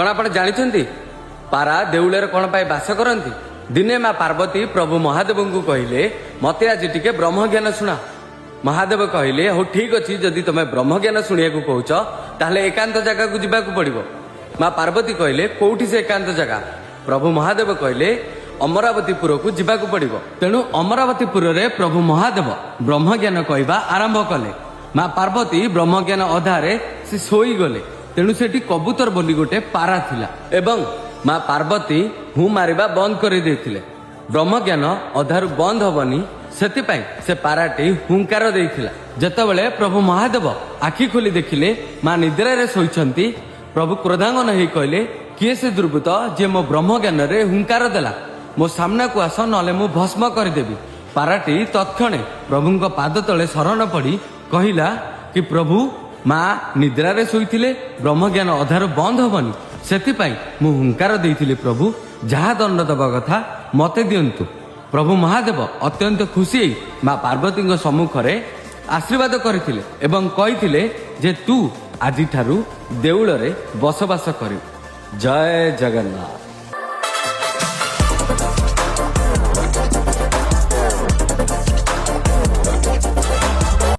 कौन आप जानते पारा देउलर कौन पाई बास करती दिने माँ पार्वती प्रभु महादेव को कहले मते आज टिके ब्रह्म ज्ञान शुणा। महादेव कहले हो ठीक अच्छी जदि तुम ब्रह्म ज्ञान शुणा कौच ताहले एकांत जगह को जीवा पड़ो। माँ पार्वती कहले कौटी से एकांत जगह। प्रभु महादेव कहले अमरावतीपुर को जीवाक पड़ो। तेणु अमरावतीपुर रे प्रभु महादेव ब्रह्म ज्ञान कहवा आरंभ कले। माँ पार्वती ब्रह्म ज्ञान अधारे से शोई गले। तेणु से कबूतर बोली गोटे पारा थिला एवं माँ पार्वती हूँ मारिबा बंद कर देथिले। ब्रह्म ज्ञान अधारु बंद हबनी सेतिपाई से पाराटी हुंकार देइथिला। जेतेबेले प्रभु महादेव आखि खोली देखिले माँ निद्रा रे शोइछंती। प्रभु क्रोधांगन हेई कहले किए से दुर्बृत्त जे मो ब्रह्म ज्ञान रे हुंकार देला मो सामना को आस नले मु भस्म करदेवी। पाराटी तत्क्षणे प्रभुଙ୍କ पाद तले शरण पड़ी कहिला कि प्रभु माँ निद्रा रे शोइथिले ब्रह्म ज्ञान अधारु बंद हबनी सेतिपाई मु हुंकार देइथिले। प्रभु जहा दंड दबा कथा मते दियंतु। प्रभु महादेव अत्यंत खुशी माँ पार्वती सम्मुख रे आशीर्वाद करथिले एवं कहिथिले जे तू आजि ठारू देउल रे बसवास करिବୁ। जय जगन्नाथ।